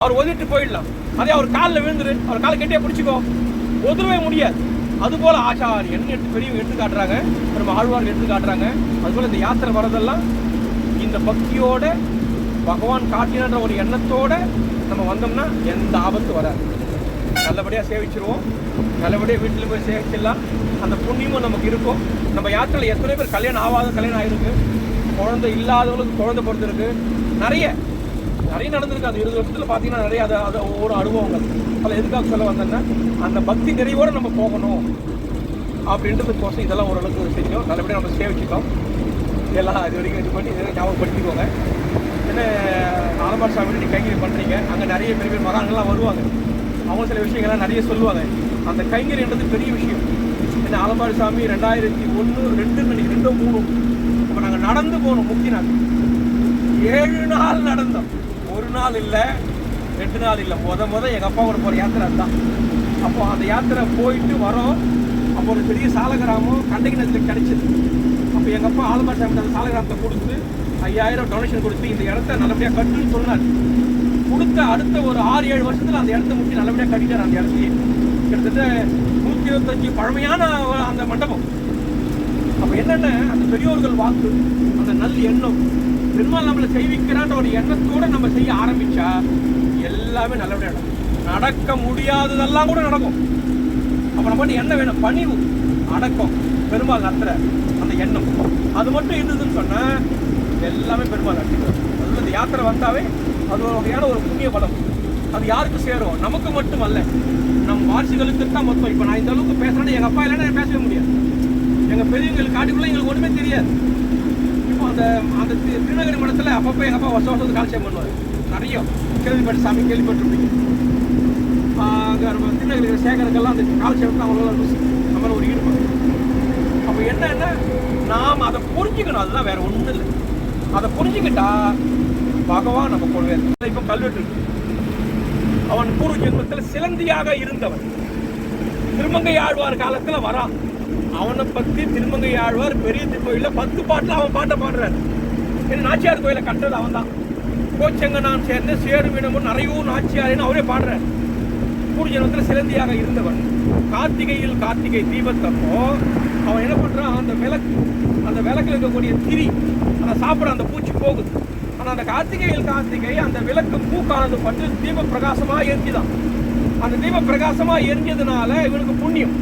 அவர் ஒதுட்டு போயிடலாம். அதே அவர் காலில் விழுந்துரு, அவர் காலை கெட்டியா பிடிச்சிக்கோ, ஒதுரவே முடியாது. அதுபோல ஆச்சாரியன் பெரியவங்க எடுத்து காட்டுறாங்க, நம்ம ஆழ்வார்கள் எடுத்து காட்டுறாங்க. அதுபோல இந்த யாத்திரை வரதெல்லாம் இந்த பக்தியோட பகவான் காட்டினன்ற ஒரு எண்ணத்தோட நம்ம வந்தோம்னா எந்த ஆபத்து வராது. நல்லபடியாக சேவிச்சிருவோம், நல்லபடியாக வீட்டில் போய் சேவிச்சிடலாம். அந்த புண்ணியமும் நமக்கு இருக்கும். நம்ம யாத்திரையில் எத்தனை பேர் கல்யாணம் ஆகாத கல்யாணம் ஆகிருக்கு, குழந்தை இல்லாதவங்களுக்கு குழந்தை பொறுத்திருக்கு, நிறைய நடந்திருக்கு. அந்த 20 வருஷத்தில் பார்த்தீங்கன்னா நிறைய அது ஒவ்வொரு அனுபவங்கள். அதில் எதுக்காக சொல்ல வந்தேன்னா, அந்த பக்தி நிறைவோடு நம்ம போகணும் அப்படின்றதுக்கோசம் இதெல்லாம் ஓரளவுக்கு செஞ்சோம். நல்லபடியாக நம்ம சேவிச்சிட்டோம். இதெல்லாம் இது வரைக்கும் இது பண்ணி இதெல்லாம் ஞாபகப்படுத்திக்கோங்க. ஏன்னா ஆலம்பாடி சாமி நீங்கள் கைங்கறி பண்ணுறீங்க, அங்கே நிறைய பெரிய பெரிய மகான்கள்லாம் வருவாங்க. அவங்க சில விஷயங்கள்லாம் நிறைய சொல்லுவாங்க. அந்த கைங்கறின்றது பெரிய விஷயம். ஏன்னா ஆலம்பாடி சாமி 2001, 2, 3 அப்போ நாங்கள் நடந்து போனோம். முக்திநாத் 7 நாள் நடந்தோம். 1 நாள் இல்லை, 2 நாள் இல்லை. முத எங்கள் அப்பா கூட போகிற யாத்திரை அதுதான். அப்போ அந்த யாத்திரை போயிட்டு வரோம். அப்போ ஒரு பெரிய சாலகிராமம் கண்டகினத்தில் கிடைச்சிது. அப்போ எங்கள் அப்பா ஆலம்பாடி சாமி அந்த சாலகிராமத்தை கொடுத்து 5000 டொனேஷன் கொடுத்து இந்த இடத்த நல்லபடியாக கட்டுன்னு சொன்னார். கொடுத்த அடுத்த ஒரு 6-7 வருஷத்தில் அந்த இடத்த முற்றி நல்லபடியாக கட்டிட்டார். அந்த இடத்தையே கிட்டத்தட்ட 125 பழமையான அந்த மண்டபம். அப்போ என்னென்ன அந்த பெரியோர்கள் வாக்கு, அந்த நல் எண்ணம், பெருமாள் நம்மளை செய்விக்கிறான்ற ஒரு எண்ணத்தோடு நம்ம செய்ய ஆரம்பித்தா எல்லாமே நல்லபடியாக நடக்க முடியாததெல்லாம் கூட நடக்கும். அப்போ நம்ம என்ன வேணும்? பணிவு, அடக்கம், பெருமாள் நடத்துகிற அந்த எண்ணம், அது மட்டும் இருந்ததுன்னு சொன்னால் எல்லாமே பெருமாள் நடத்துகிறார். அது இந்த யாத்திரை வந்தாவே அது ஒரு வகையான ஒரு புண்ணிய பலம். அது யாருக்கு சேரும்? நமக்கு மட்டும் அல்ல, நம் வாரிசுகளுக்கு தான் மொத்தம். இப்போ நான் இந்த அளவுக்கு பேசுகிறேன்னா எங்கள் அப்பா இல்லைன்னா பேசவே முடியாது. எங்கள் பெரியவங்களுக்கு காட்டிக்குள்ளே எங்களுக்கு ஒன்றுமே தெரியாது. இப்போ அந்த திருநகரி மடத்தில் அப்பப்போ எங்கள் அப்பா வருஷத்துக்கு கால்சியம் பண்ணுவார். நிறைய கேள்விப்பட்ட சாமி கேள்விப்பட்டிருப்பீங்க. அங்கே நம்ம திருநகரி சேகரங்கள்லாம் அந்த கால்சியம் அவங்களால ருசி நம்மள ஒரு ஈடுபாடு. அப்போ என்னன்னா நாம் அதை புரிஞ்சுக்கணும். அதுதான் வேற ஒன்றும் இல்லை. அதை புரிஞ்சுக்கிட்டா பகவான் நம்ம கொள்வே. இப்போ கல்வெட்டு அவன் பூர்வ ஜென்மத்தில் சிலந்தியாக இருந்தவன் திருமங்கை ஆழ்வார் காலத்தில் வரான். அவனை பற்றி திருமங்கை ஆழ்வார் பெரிய திருக்கோயிலில் 10 பாட்டில் அவன் பாட்டை பாடுறாரு. ஏன்னா நாச்சியார் கோயிலை கட்டுறது அவன் தான். கோச்செங்க நான் சேர்ந்து சேருவினமும் நிறைய நாச்சியாரின்னு அவரே பாடுறாரு. பூர்வ ஜென்மத்தில் சிலந்தியாக இருந்தவன் கார்த்திகையில் கார்த்திகை தீபத்தப்போ அவன் என்ன பண்ணுறான்? அந்த விளக்கில் இருக்கக்கூடிய திரி அதை சாப்பிட அந்த பூச்சி போகுது. ஆனால் அந்த கார்த்திகை அந்த விளக்கு பூக்கானது பட்டு தீப பிரகாசமாக எரிஞ்சுதான். அந்த தீப பிரகாசமாக எரிஞ்சதுனால இவனுக்கு புண்ணியம்.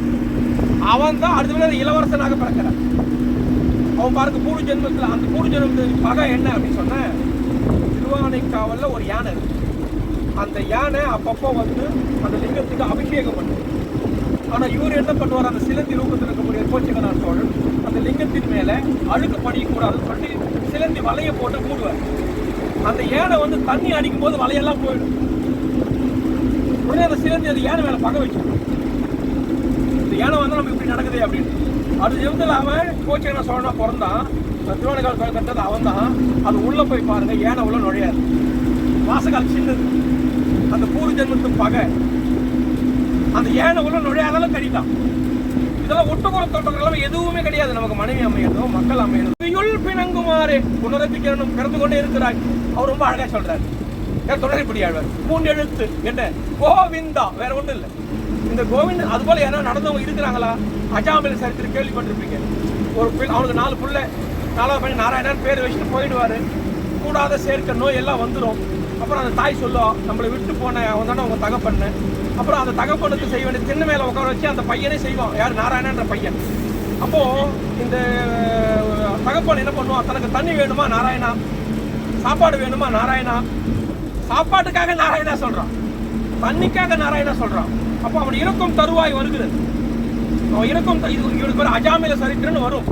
அவன் தான் அடுத்த வேலை இளவரசனாக பிறக்கிறான். அவன் பாருங்க பூர்வ ஜென்மத்தில் அந்த பூர்வ ஜென்மத்துக்கு பகை என்ன அப்படின்னு சொன்ன, திருவானைக்காவலில் ஒரு யானை இருக்கு. அந்த யானை அப்பப்போ வந்து அந்த லிங்கத்துக்கு அபிஷேகம் பண்ணுது. ஆனால் இவர் என்ன பண்ணுவார்? அந்த சிலந்தி ரூபத்தில் இருக்கக்கூடிய கோச்சங்கனார் சோழன் அந்த லிங்கத்தின் மேலே அழுக்கு படிக்கக்கூடாதுன்னு சொல்லி சிலந்தி வலையை போட்டு மூடுவார். அந்த யானை வந்து தண்ணி அடிக்கும் போது வலையெல்லாம் போயிடும். உடனே அந்த சிலந்தி அந்த யானை மேலே பகை வச்சு, இந்த யானை வந்து நம்ம இப்படி நடக்குது அப்படின்னு. அது எவ்வளோ அவன் கோச்சங்கனார் சோழனா பிறந்தான். திருவானைக்காவல் கட்டது அவன் தான். அது உள்ளே போய் பாருங்க, யானை உள்ள நுழையாது. வாசகால் சின்னது. அந்த பூர்வ ஜென்மத்து பகை அந்த யானை உள்ள நுழையாதாலும் கடிதான். இதெல்லாம் ஒட்டுக்குற தோட்டங்கள் எதுவுமே கிடையாது. நமக்கு மனைவி அமையதோ மக்கள் அமையணும். பிணங்குமாறு புனரப்பிக்கணும் பிறந்து கொண்டே இருக்கிறாய். அவர் ரொம்ப அழகா சொல்றாரு. தொடர்படி ஆழ்வார் 3 எழுத்து என்ன? கோவிந்தா, வேற ஒன்றும் இல்லை. இந்த கோவிந்த் அது போல யாரும் நடந்தவங்க இருக்கிறாங்களா? அஜாமில சரித்திரம் கேள்விப்பட்டிருப்பீங்க. ஒரு அவனுக்கு 4 பிள்ளை, 4வது பையன் நாராயணன் பேர் வச்சுட்டு போயிடுவாரு. கூடாத சேர்க்க நோய் எல்லாம் வந்துடும். அப்புறம் அந்த தாய் சொல்லும், நம்மளை விட்டு போன அவன் தானே அவங்க தகப்பண்ணு. அப்புறம் அந்த தகப்பனுக்கு செய்ய வேண்டிய சின்ன மேலே உட்கார வச்சு அந்த பையனே செய்வான். யார்? நாராயணன்ற பையன். அப்போ இந்த தகப்பன் என்ன பண்ணுவான்? தனக்கு தண்ணி வேணுமா? நாராயணா. சாப்பாடு வேணுமா? நாராயணா. சாப்பாட்டுக்காக நாராயணா சொல்றான், தண்ணிக்காக நாராயணா சொல்றான். அப்போ அவன் இறக்கும் தருவாய் வருகிறது. அவன் இறக்கும் இவனுக்கு ஒரு அஜாமில சரித்திரன்னு வரும்.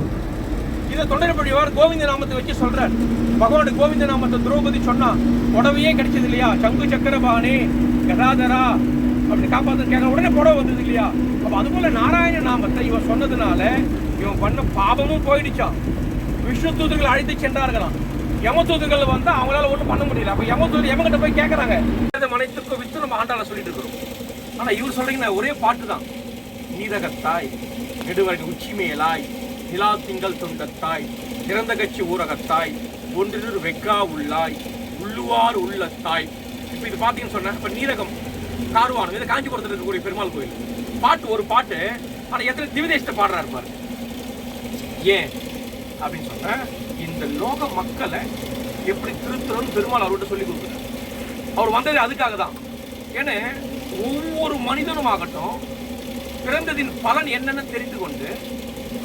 இதை தொண்டர்படிவார் கோவிந்த நாமத்தை வச்சு சொல்றார். பகவானுடைய கோவிந்த நாமத்தை திரௌபதி சொன்னா புடவையே கிடைச்சது இல்லையா? சங்கு சக்கரபாணி கதாதரா அப்படி காப்பாற்று கேட்க உடனே புடவை வந்தது இல்லையா? அப்போ அதுபோல நாராயண நாமத்தை இவன் சொன்னதுனால இவன் பண்ண பாவமும் போயிடுச்சான். விஷ்ணு தூதர்கள் அழைத்து சென்றார்களாம். யம தூதர்கள் வந்து அவங்களால ஒன்றும் பண்ண முடியல. அப்போ யம தூதர் யமகிட்ட போய் கேட்கறாங்க, மனைத்துக்கு வித்து நம்ம ஆண்டாள சொல்லிட்டு இருக்கிறோம். ஆனால் இவர் சொல்றீங்கன்னா ஒரே பாட்டு தான். நீரகத்தாய் நெடுவரை உச்சிமேலாய் நிலா திங்கள் தொண்டத்தாய் திறந்த கட்சி ஊரகத்தாய் ஒன்று வெக்கா உள்ளாய் உள்ளுவார் உள்ளத்தாய் இப்போ இது பார்த்தீங்கன்னு சொன்னேன், இப்போ நீரகம், கார்வானம், இது காஞ்சிபுரத்தில் இருக்கக்கூடிய பெருமாள் கோயில் பாட்டு, ஒரு பாட்டு. ஆனால் எத்தனை திவ்யதேசத்தை பாடுறாரு பாரு. ஏன் அப்படின்னு சொன்ன, இந்த லோக மக்களை எப்படி திருத்தணும்னு பெருமாள் அவர்கிட்ட சொல்லி கொடுக்குறாரு. அவர் வந்தது அதுக்காக தான். ஏன்னா ஒவ்வொரு மனிதனும் ஆகட்டும் பிறந்ததின் பலன் என்னன்னு தெரிந்து கொண்டு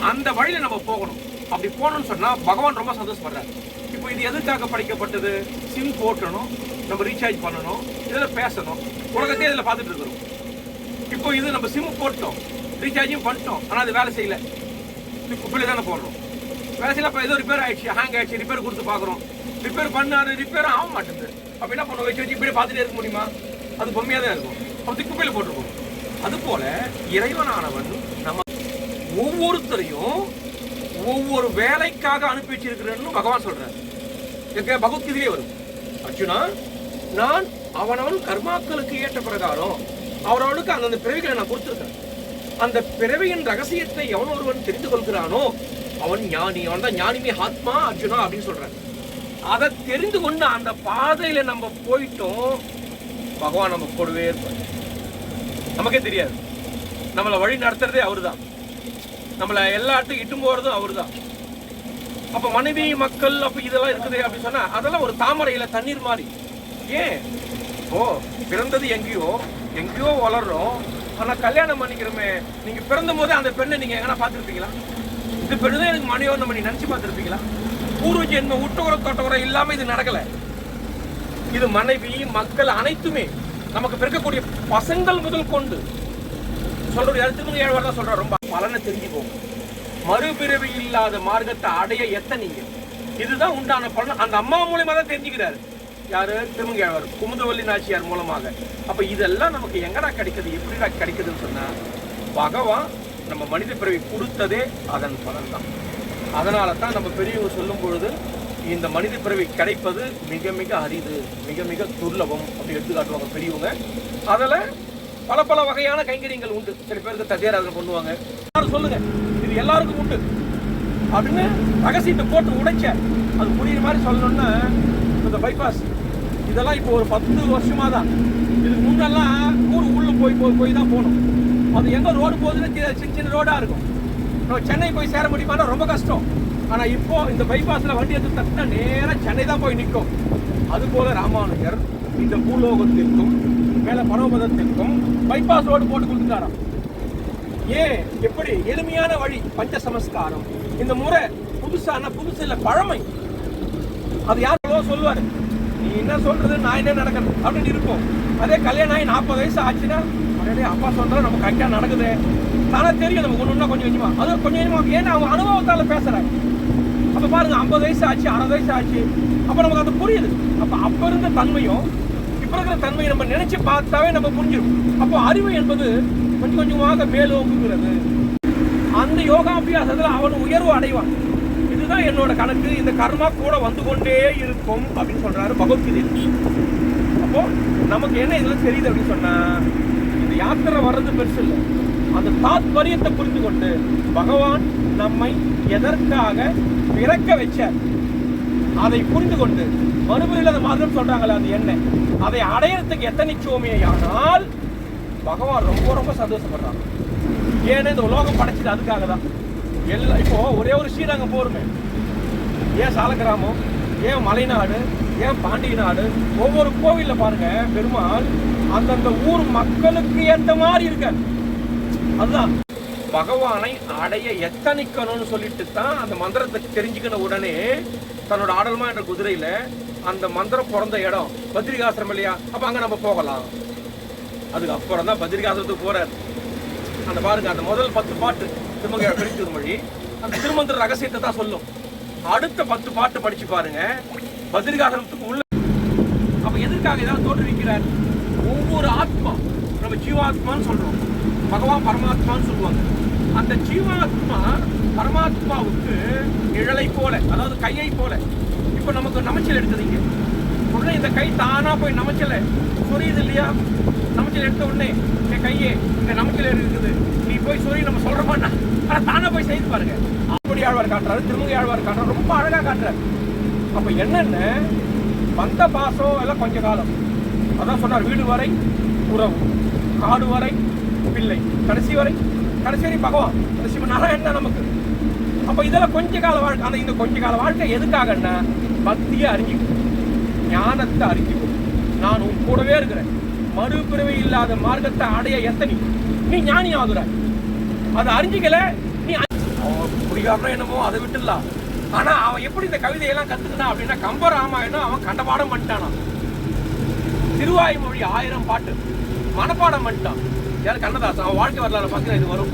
அந்த வழியில நம்ம போகணும். அப்படி போகணும்னு சொன்னா பகவான் ரொம்ப சந்தோஷப்படுறாரு. இப்போ இது எதுக்காக படைக்கப்பட்டது? சிம் போட்டணும், நம்ம ரீசார்ஜ் பண்ணணும், இதில் பேசணும், உலகத்தையே இதில் பார்த்துட்டு இருக்கிறோம். இப்போ இது நம்ம சிம் போட்டோம், ரீசார்ஜும் பண்ணிட்டோம், ஆனால் அது வேலை செய்யல. இப்போ தானே போடுறோம், வேலை செய்யல. இப்போ ஏதோ ரிப்பேர் ஆயிடுச்சு, ஹேங் ஆயிடுச்சு, ரிப்பேர் கொடுத்து பார்க்குறோம், ரிப்பேர் பண்ணாரு, ரிப்பேர் ஆக மாட்டேங்குது. அப்போ என்ன பண்ண வச்சு இப்படியே பார்த்துட்டே இருக்க முடியுமா? அது பொம்மையாக தான் இருக்கும். அப்போ குப்பையில் போட்டிருக்கோம். அதுபோல இறைவனானவன் நம்ம ஒவ்வொருத்தரையும் ஒவ்வொரு வேலைக்காக அனுப்பி வச்சிருக்கிறேன்னு பகவான் சொல்றாரு. பகவத்கீதையிலே வரும், அர்ஜுனா நான் அவனவன் கர்மாக்களுக்கு ஏற்ற பிரகாரம் அவரவனுக்கு அந்தந்த பிறவிகளை நான் கொடுத்துருக்கேன். அந்த பிறவியின் ரகசியத்தை எவன் ஒருவன் தெரிந்து கொள்கிறானோ அவன் ஞானி, அவன் தான் ஞானிமே ஆத்மா அர்ஜுனா அப்படின்னு சொல்றான். அதை தெரிந்து கொண்டு அந்த பாதையில நம்ம போயிட்டோம், பகவான் நம்ம கூடவே இருப்பார். நமக்கே தெரியாது, நம்மளை வழி நடத்துறதே அவரு தான், நம்மளை எல்லா இடத்துக்கும் இட்டும் போறதும் அவரு தான். அப்ப மனைவி மக்கள் அப்ப இதெல்லாம் இருக்குது அப்படின்னு சொன்னா அதெல்லாம் ஒரு தாமரையில தண்ணீர் மாதிரி. ஏன் பிறந்தது எங்கேயோ எங்கேயோ வளர்றோம், ஆனா கல்யாணம் பண்ணிக்கிறோமே, நீங்க பிறந்த போதே அந்த பெண்ணை நீங்க எங்கன்னா பார்த்துருப்பீங்களா? இந்த பெண்ணு தான் எனக்கு மனைவியோ நம்ம நினைச்சு பார்த்துருப்பீங்களா? பூர்வ ஜென்ம உட்டகுற தொட்டகுற இல்லாம இது நடக்கல. இது மனைவி மக்கள் அனைத்துமே நமக்கு பிறக்கக்கூடிய பசங்கள் முதல் கொண்டு சொல்றது யாரு? 7 தான் சொல்ற. ரொம்ப பலனை தெரிஞ்சுக்கோங்க. மறுபிறவி இல்லாத மார்க்கத்தை அடைய எத்தனைங்க, இதுதான் உண்டான பலன். அந்த அம்மா மூலமா தான் தெரிஞ்சுக்கிறாரு. யாரு? திருமங்கையாளர் குமுதவல்லி நாச்சியார் மூலமாக. அப்ப இதெல்லாம் நமக்கு எங்கடா கிடைக்குது, எப்படிடா கிடைக்குதுன்னு சொன்னா பகவான் நம்ம மனித பிறவி கொடுத்ததே அதன் பலன் தான். அதனால தான் நம்ம பெரியவங்க சொல்லும் பொழுது இந்த மனித பிறவி கிடைப்பது மிக மிக அரிது, மிக மிக துர்லபம் அப்படி எடுத்துக்காட்டுவாங்க பெரியவங்க. அதில் பல பல வகையான கைங்கரியங்கள் உண்டு. சில பேருக்கு ததியாராதனை பண்ணுவாங்க. சொல்லுங்க இது எல்லாருக்கும் உண்டு அப்படின்னு ரகசியத்தை போட்டு உடைச்ச அது புரியுற மாதிரி சொல்லணும்னா இந்த பைபாஸ் இதெல்லாம் இப்போ ஒரு 10 வருஷமா தான். இதுக்கு முன்னெல்லாம் ஊர் உள்ள போய் தான் போகணும். அது எங்க ரோடு போகுதுன்னு சின்ன சின்ன ரோடா இருக்கும். நம்ம சென்னை போய் சேர முடியுமானா ரொம்ப கஷ்டம். ஆனா இப்போ இந்த பைபாஸ்ல வண்டி எடுத்து தட்டினா நேராக சென்னை தான் போய் நிற்கும். அதுபோல ராமானுஜர் இந்த பூலோகத்திற்கும் மேல பரமபதத்திற்கும் பைபாஸ் ரோடு போட்டு கொடுத்துட்டாராம். ஏன்? எப்படி எளிமையான வழி, பஞ்ச சமஸ்காரம். இந்த முறை புதுசான புதுசு இல்ல, பழமை. அது யாரோ சொல்லுவாரு, நீ என்ன சொல்றது நான் என்ன நடக்கிறது அப்படின்னு இருக்கும். அதே கல்யாணம் ஆகி 40 வயசு ஆச்சுன்னா அதே அப்பா சொல்றது நம்ம கரெக்டா நடக்குது தானே தெரியும். நம்ம ஒண்ணு கொஞ்சம் கொஞ்சமா அது கொஞ்சம் கொஞ்சமா ஏன்னா அவங்க அனுபவத்தால பேசுறாங்க. அப்ப பாருங்க 50 வயசு ஆச்சு, 60 வயசு ஆச்சு, அப்ப நமக்கு அது புரியுது. அப்ப இருந்த தன்மையும் இப்ப இருக்கிற தன்மையை நம்ம நினைச்சு பார்த்தாவே நம்ம புரிஞ்சிடும். அப்போ அறிவு என்பது கொஞ்சம் கொஞ்சமாக மேலோங்குகிறது. அந்த யோகாபியாசத்துல அவன் உயர்வு அடைவான். இதுதான் என்னோட கணக்கு, இந்த கர்மா கூட வந்து கொண்டே இருக்கும் அப்படின்னு சொல்றாரு பகவத்கீதை. அப்போ நமக்கு என்ன இதுல தெரியுது அப்படின்னு சொன்னா இந்த யாத்திரை வர்றது பெருசு இல்லை, அந்த தாத்பரியத்தை புரிந்து கொண்டு பகவான் நம்மை எதற்காக பிறக்க வச்சார் அதை புரிந்து கொண்டு மறுபடியும் அந்த மாதிரி சொல்றாங்களே அது என்ன, அதை அடையறதுக்கு எத்தனை சோமியானால் பகவான் ரொம்ப ரொம்ப சந்தோஷப்படுறாங்க. ஏன்னா இந்த உலோகம் படைச்சது அதுக்காக தான். எல்லாம் இப்போ ஒரே ஒரு ஸ்ரீரங்கம் போருமே, ஏன் சாலக்கிராமம், ஏன் மலைநாடு, ஏன் பாண்டிய நாடு, ஒவ்வொரு கோவில்ல பாருங்க பெருமாள் அந்தந்த ஊர் மக்களுக்கு ஏற்ற மாதிரி இருக்க. அதுதான் பகவானை அடைய எத்தனைக்கணும்னு சொல்லிட்டு தான் அந்த மந்திரத்தை தெரிஞ்சுக்கின உடனே தன்னோட ஆடல்மா என்ற குதிரையில அந்த மந்திரம் பிறந்த இடம் பத்ரிகாசிரம் இல்லையா, அப்ப அங்க நம்ம போகலாம். அதுக்கு அப்புறம் தான் பத்ரிகாசிரத்துக்கு போறாரு. அந்த பாருங்க அந்த முதல் 10 பாட்டு திருமங்கை திருமொழி அந்த திருமந்திர ரகசியத்தை தான் சொல்லும். அடுத்த 10 பாட்டு படிச்சு பாருங்க பத்ரிகாசிரத்துக்கு உள்ள. அப்ப எதற்காக ஏதாவது தோற்றுவிக்கிறார்? ஒவ்வொரு ஆத்மா நம்ம ஜீவாத்மான்னு சொல்றோம், பகவான் பரமாத்மான்னு சொல்லுவாங்க. அந்த ஜீவாத்மா பரமாத்மாவுக்கு நிழலை போல, அதாவது கையை போல. இப்ப நமக்கு நமச்சல் எடுத்ததுங்க உடனே இந்த கை தானா போய் நமச்சல சொரியுது இல்லையா? நமச்சல் எடுத்த உடனே என் கையே இங்க நமச்சல் இருக்குது நீ போய் சொல்லி நம்ம சொல்ற மாட்டா, ஆனா தானா போய் செய்து பாருங்க. அப்படி ஆழ்வார் காட்டுறாரு, திருமங்கை ஆழ்வார் காட்டுறாரு, ரொம்ப அழகா காட்டுறாரு. அப்ப என்னன்னு வந்த பாசம் எல்லாம் கொஞ்ச காலம், அதான் சொன்னார், வீடு வரை உறவு, காடு வரை பிள்ளை, கடைசி வரை பகவான், கடைசி நாராயணன் தான் நமக்கு. அப்ப இதெல்லாம் கொஞ்ச கால வாழ்க்கை. ஆனா இந்த கொஞ்ச கால வாழ்க்கை எதுக்காகன்னா பக்தியை அறிஞ்சிக்கும், ஞானத்தை அறிஞ்சிக்கும். நான் உன் கூடவே இருக்கிறேன். மறுபிறவி இல்லாத மார்க்கத்தை அடைய எத்தனை நீ ஞானி ஆகுற, அதை அறிஞ்சிக்கல நீ குடிகாரனோ என்னமோ அதை விட்டுலாம். ஆனா அவன் எப்படி இந்த கவிதையெல்லாம் கத்துக்கிட்டான் அப்படின்னா, கம்பராமாயணம் அவன் கண்டபாடம் பண்ணிட்டானா, திருவாய்மொழி 1000 பாட்டு மனப்பாடம் பண்ணிட்டான். யார்? கண்ணதாசன். அவன் வாழ்க்கை வரலாறு பார்த்தீங்கன்னா இது வரும்.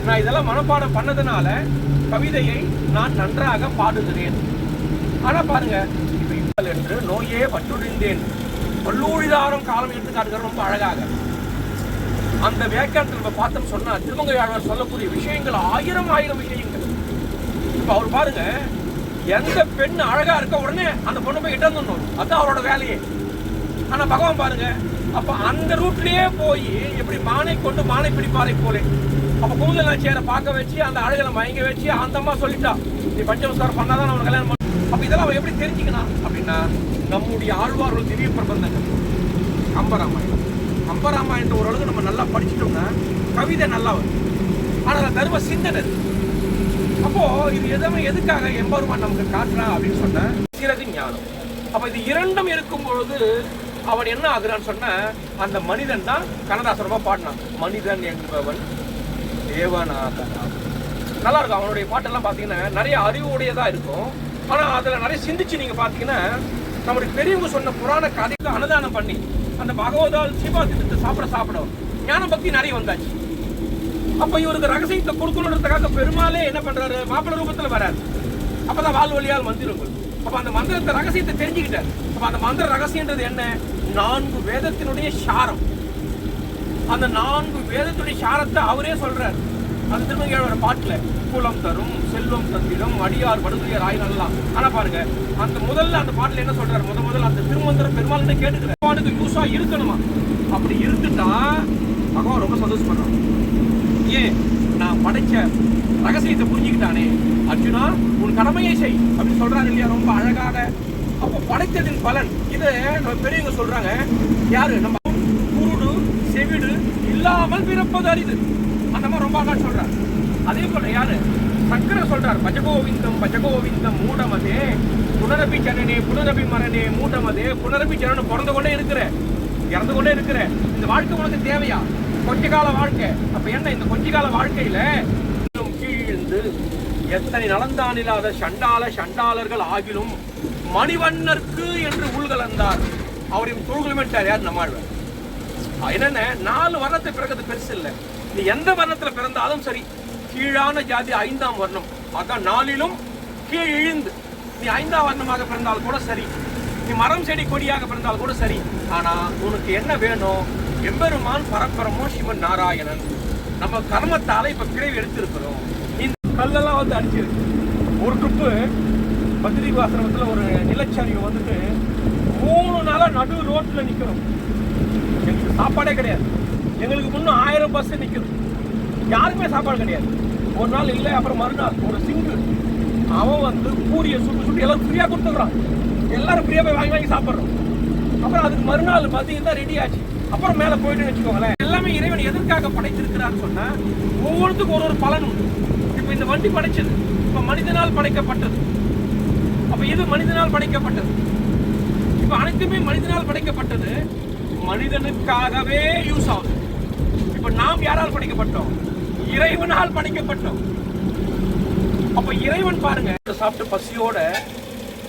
நான் இதெல்லாம் மனப்பாடம் பண்ணதுனால கவிதையை நான் நன்றாக பாடுகிறேன். ஆனா பாருங்க, இப்ப என்று நோயே பட்டுழிந்தேன் பல்லூழிதாரம் காலம் எடுத்து காட்டுகிற ரொம்ப அழகாக அந்த வியாக்கியானத்தில் நம்ம பார்த்தோம் சொன்னா, திருமங்கையாழ்வார் சொல்லக்கூடிய விஷயங்கள் 1000 விஷயங்கள். இப்ப அவர் பாருங்க, எந்த பெண் அழகா இருக்க உடனே அந்த பொண்ணு போய் இட்டணும், அதுதான் அவரோட வேலையே. ஆனா பகவான் பாருங்க, அப்ப அந்த ரூட்லயே போய் எப்படி மானை கொண்டு மானை பிடிப்பாரை போலே, அப்ப கூந்தலாச்சியாரை பார்க்க வச்சு அந்த அழகலை மயங்க வச்சு அந்த அம்மா சொல்லிட்டா, நீ பஞ்சமஸ்காரம் பண்ணாதான் அவன் கல்யாணம் பண்ண. அப்ப இதெல்லாம் அவன் எப்படி தெரிஞ்சுக்கணும் அப்படின்னா, நம்முடைய ஆழ்வார்கள் திவ்ய பிரபந்தங்கள், கம்பராமாயணத்தை ஓரளவுக்கு நம்ம நல்லா படிச்சுட்டோம்னா கவிதை நல்லா வரும். ஆனா அதை தருவ சிந்தனை. அப்போ இது எதுக்காக எம்பெருமான் நமக்கு காட்டுறான் அப்படின்னு சொன்னா, சிறகு ஞானம். அப்ப இது இரண்டும் இருக்கும் பொழுது அவன் என்ன ஆகுறான்னு சொன்ன, அந்த மனிதன் தான் கண்ணதாசனமா பாடினான், மனிதன் என்பவன் தேவனாகனா. நல்லா இருக்கும் அவனுடைய பாட்டெல்லாம் பார்த்தீங்கன்னா, நிறைய அறிவுடையதா இருக்கும். ஆனா அதுல நிறைய சிந்திச்சு நீங்க பாத்தீங்கன்னா, நம்முடைய பெரியவங்க சொன்ன புராண கதைக்கு அனுதானம் பண்ணி அந்த பகவதால் சீபா திட்டத்தை சாப்பிட ஞான பக்தி நிறைய வந்தாச்சு. அப்ப இவருக்கு ரகசியத்தை கொடுக்கணுன்றதுக்காக பெருமாளே என்ன பண்றாரு, மாப்பிள்ளை ரூபத்துல வராரு. அப்பதான் வாழ்வழியால் மந்திரங்கள். அப்ப அந்த மந்திரத்தை ரகசியத்தை தெரிஞ்சுக்கிட்டார். அப்ப அந்த மந்திர ரகசியன்றது என்ன? 4 வேதத்தினுடைய சாரம். அந்த 4 வேதத்துடைய சாரத்தை அவரே சொல்றார் அந்த திருமங்கையாழ்வார் பாட்டுல. குலம் தரும் செல்வம் தந்திரம் அடியார் படுதுயர் ஆயிரம். ஆனா பாருங்க, அந்த முதல்ல அந்த பாட்டுல என்ன சொல்றாரு, முதல்ல அந்த திருமந்திரம் பெருமாள் கேட்டுக்கிறார், பகவானுக்கு யூஸா இருக்கணுமா. அப்படி இருந்துட்டா பகவான் ரொம்ப சந்தோஷப்படுறான். ஏன்? நான் படைச்ச ரகசியத்தை புரிஞ்சுக்கிட்டானே அர்ஜுனா, உன் கடமையை செய் அப்படின்னு சொல்றாரு இல்லையா, ரொம்ப அழகாக. அப்போ படைத்ததின் பலன் இதை நம்ம பெரியவங்க சொல்றாங்க. யாரு? நம்ம குருடு செவிடு இல்லாமல் பிறப்பது அரிது. அந்த மாதிரி ரொம்ப அழகா சொல்றாரு. அதே போல யாரு? சங்கர சொல்றார், பஜகோவிந்தம் மூடமதே புனரபி ஜனனே புனரபி மரணே மூடமதே. புனரபி ஜனனம், பிறந்து கொண்டே இருக்கிற இறந்து கொண்டே இருக்கிற இந்த வாழ்க்கை உனக்கு தேவையா? கொஞ்ச கால வாழ்க்கை. அப்ப என்ன, இந்த கொஞ்ச கால வாழ்க்கையில கீழ்ந்து எத்தனை நலந்தான் இல்லாத சண்டாளர்கள் ஆகிலும் மணிவண்ணர்க்கு என்று உள்கலந்தார். அவரையும் தொழுகலமென்றார். யார்? நம்மாழ்வார். என்னென்ன 4 வர்ணத்தை பிறகு பெருசு இல்லை. நீ எந்த வர்ணத்துல பிறந்தாலும் சரி, கீழான ஜாதி 5ஆம் வர்ணம், அதான் 4லும் கீழ் இழிந்து நீ 5ஆம் வர்ணமாக பிறந்தால் கூட சரி, நீ மரம் செடி கொடியாக பிறந்தால் கூட சரி. ஆனா உனக்கு என்ன வேணும்? எம்பெருமான் பரப்பரமோ சிவன் நாராயணன். நம்ம கர்மத்தால இப்ப பிறவி எடுத்திருக்கிறோம். இந்த கல்லெல்லாம் வந்து அடிச்சிருக்கு. ஒரு ட்ரிப்பு பத்ரிகாசிரமத்துல ஒரு நிலச்சரிவு வந்துட்டு 3 நாளா நடு ரோட்ல நிக்கிறோம். எங்களுக்கு சாப்பாடே கிடையாது. எங்களுக்கு முன்னும் 1000 பஸ் நிக்குது. யாருக்குமே சாப்பாடு கிடையாது. ஒரு நாள் இல்லை, அப்புறம் மறுநாள் ஒரு சிங்கு அவன் வந்து பூரியை சுட்டு எல்லாரும் ஃப்ரீயா கொடுத்துக்கிறான். எல்லாரும் ஃப்ரீயா போய் வாங்கி சாப்பிட்றோம். அப்புறம் அதுக்கு மறுநாள் பார்த்தீங்கன்னா ரெடி ஆச்சு. அப்புறம் மேலே போயிட்டு வச்சுக்கோங்களேன். எல்லாமே இறைவன் எதற்காக படைத்திருக்கிறான்னு சொன்னா, ஒவ்வொருத்துக்கும் ஒரு பலன் உண்டு. இப்போ இந்த வண்டி படைச்சது இப்போ மனிதனால் படைக்கப்பட்டது. அப்ப இது மனிதனால் படைக்கப்பட்டது. இப்ப அனைத்துமே மனிதனால் படைக்கப்பட்டது, மனிதனுக்காகவே யூஸ் ஆகுது. இப்ப நாம் யாரால் படைக்கப்பட்டோம்? இறைவனால் படைக்கப்பட்டோம். அப்ப இறைவன் பாருங்க, சாப்பிட்டு பசியோட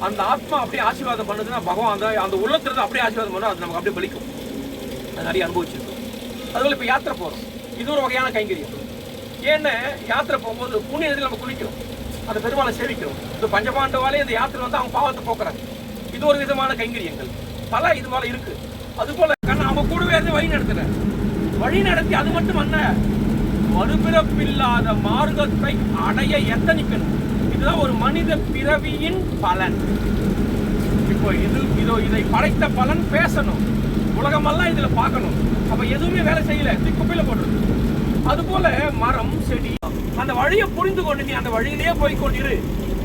அந்த ஆத்மா அப்படியே ஆசீர்வாதம் பண்ணுதுன்னா, பகவான் அந்த உள்ளத்துல அப்படியே ஆசீர்வாதம் பண்ணா அது நமக்கு அப்படியே பலிக்கும். அது நிறைய அனுபவிச்சிருக்கோம். அதுபோல இப்ப யாத்திரை போறோம், இது ஒரு வகையான கைங்கரியம். ஏன்னா யாத்திரை போகும்போது புண்ணியத்தில் நம்ம குளிக்கிறோம், அந்த பெருமாளை சேவிக்கிறோம். இந்த பஞ்சபாண்டவாலே இந்த யாத்திரை வந்து அவங்க பாவத்தை போக்குறாங்க. இது ஒரு விதமான கைங்கரியங்கள் பல இது போல இருக்கு. அது போல அவங்க கூடவே வழி நடத்தி அது மட்டும் என்ன, மறுபிறப்பில்லாத மார்க்கத்தை அடைய எத்தனிக்கணும். இதுதான் ஒரு மனித பிறவியின் பலன். இப்போ இதை படைத்த பலன் பேசணும், உலகமெல்லாம் இதுல பார்க்கணும். அப்ப எதுவுமே வேலை செய்யல, குப்பையில போடுறது. அது போல மரம் செடி அந்த வழியை புரிந்து கொண்டு நீ அந்த வழியிலேயே போய் கொண்டிரு.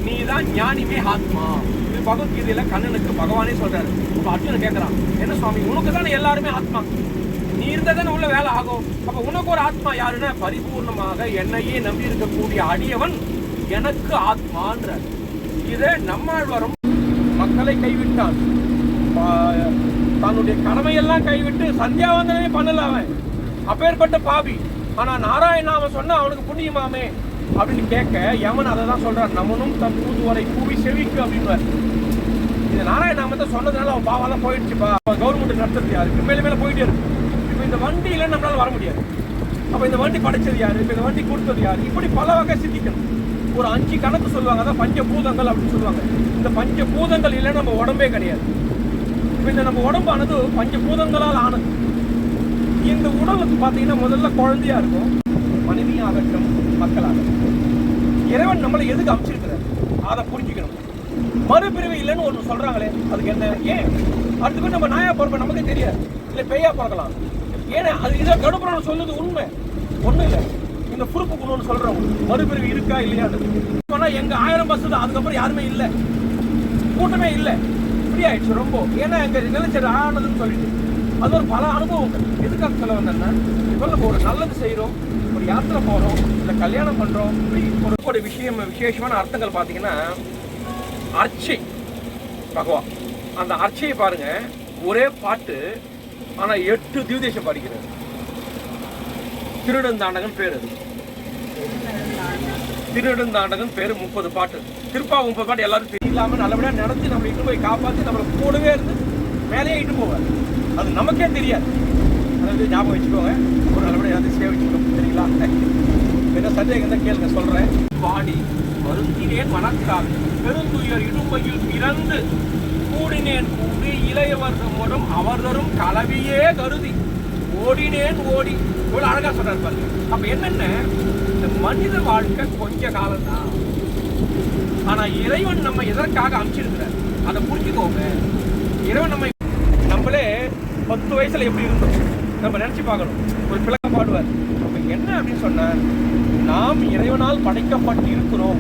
நீ தான் ஞானிமே ஆத்மா. இது பகவத்கீதையில கண்ணனுக்கு பகவானே சொல்றாரு. அப்ப அர்ஜுனன் கேட்கறான், என்ன சுவாமி உனக்கு தானே எல்லாருமே ஆத்மா, நீ இருந்தா தானே உள்ள வேலை ஆகும், அப்ப உனக்கு ஒரு ஆத்மா யாருன்னா பரிபூர்ணமாக என்னையே நம்பி இருக்கக்கூடிய அடியவன் எனக்கு ஆத்மான்ற. இதை நம்மாழ்வாரும் மக்களை கைவிட்டான், தன்னுடைய கடமையெல்லாம் கைவிட்டு சந்தியாவந்தனமே பண்ணல அவன், அப்பேற்பட்ட பாவி. ஆனா நாராயணாம சொன்னா அவனுக்கு புண்ணியமாமே அப்படின்னு கேட்க யமன் அதை தான் சொல்றான், நம்மனும் தன் தூதுவரை கூவி செவிக்கு அப்படின்னு. இது நாராயணாமத்தை சொன்னதுனால அவன் பாவெல்லாம் போயிடுச்சுப்பா, கவர்மெண்ட் நடத்துறது யாரு, மேலே மேலே போயிட்டே இருக்கு. இப்போ இந்த வண்டியில நம்மளால வர முடியாது, அப்ப இந்த வண்டி படைச்சது யாரு, இப்போ இந்த வண்டி கொடுத்தது யாரு, இப்படி பல வகை சிந்திக்கணும். ஒரு 5 கணக்கு சொல்லுவாங்க, அதான் பஞ்சபூதங்கள் அப்படின்னு சொல்லுவாங்க. இந்த பஞ்சபூதங்கள் இல்லைன்னா நம்ம உடம்பே கிடையாது. இப்போ இந்த நம்ம உடம்பானது பஞ்சபூதங்களால் ஆனது. இந்த உடலுக்கு பார்த்தீங்கன்னா முதல்ல குழந்தையா இருக்கும், மனைவியாகட்டும் மக்களாகட்டும். இறைவன் நம்மளை எதுக்கு அமைச்சிருக்கிறார் அதை புரிஞ்சுக்கணும். மறுபிறவி இல்லைன்னு ஒன்று சொல்றாங்களே, அதுக்கு என்ன, ஏன் அடுத்த பேர் நம்ம நாயா பிறப்ப நமக்கே தெரியாது, இல்லை பெய்யா பிறக்கலாம். ஏன்னா அது இதை கடுப்புறான்னு சொல்லுது உண்மை ஒன்றும் இல்லை. இந்த பொறுப்புக்கு ஒன்று சொல்றோம், மறுபிறவி இருக்கா இல்லையான்னு. ஆனால் எங்க 1000 பஸ் தான், அதுக்கப்புறம் யாருமே இல்லை, கூட்டமே இல்லை, ஃப்ரீ ஆயிடுச்சு ரொம்ப. ஏன்னா எங்க நிலைச்சது ஆனதுன்னு சொல்லிட்டு அது ஒரு பல அனுபவங்கள். எதுக்காக சொல்ல வந்தேன்னா, இப்போ நம்ம ஒரு நல்லது செய்கிறோம், ஒரு யாத்திரை போகிறோம், இல்லை கல்யாணம் பண்ணுறோம், இப்படி ஒரு விசேஷமான அர்த்தங்கள் பார்த்தீங்கன்னா, அர்ச்சை பகவான், அந்த அர்ச்சையை பாருங்க, ஒரே பாட்டு ஆனால் 8 திவ்தேசம் படிக்கிறது. திருநெடுந்தாண்டகன் பேர், அது திருநெடுந்தாண்டகன் பேர். 30 பாட்டு, திருப்பா 30 பாட்டு எல்லாரும் தெரியலாம நல்லபடியாக நடத்தி நம்மளை இட்டு போய் காப்பாற்றி நம்மளை கூடவே இருந்து மேலேயே இட்டு போவார். அது நமக்கே தெரியாது. அதாவது ஞாபகம் வச்சுக்கோங்க, ஒரு நல்லபடியாக வந்து சேவிச்சுக்கோங்க, சரிங்களா? என்ன சந்தேகம் தான் கேளுங்க, சொல்கிறேன். பாடி வருந்தினேன் மனக்காக பெருந்துயர் இடும்பையில் பிறந்து கூடினேன் கூடி இளையவர் மூலம் அவர்களும் கலவியே கருதி ஓடினேன் ஓடி. இவ்வளோ அழகாக சொல்கிறார் பாருங்க. அப்போ என்னென்ன, இந்த மனித வாழ்க்கை கொஞ்ச காலம்தான், ஆனால் இறைவன் நம்ம எதற்காக அமைச்சிருக்கிறார் அதை புரிஞ்சுக்கோங்க. இறைவன் நம்மளே 10 வயசுல எப்படி இருந்தோம் நம்ம நினைச்சு பார்க்கணும். ஒரு பிள்ளை பாடுவார், அப்ப என்ன அப்படின்னு சொன்ன, நாம் இறைவனால் படைக்கப்பட்டு இருக்கிறோம்,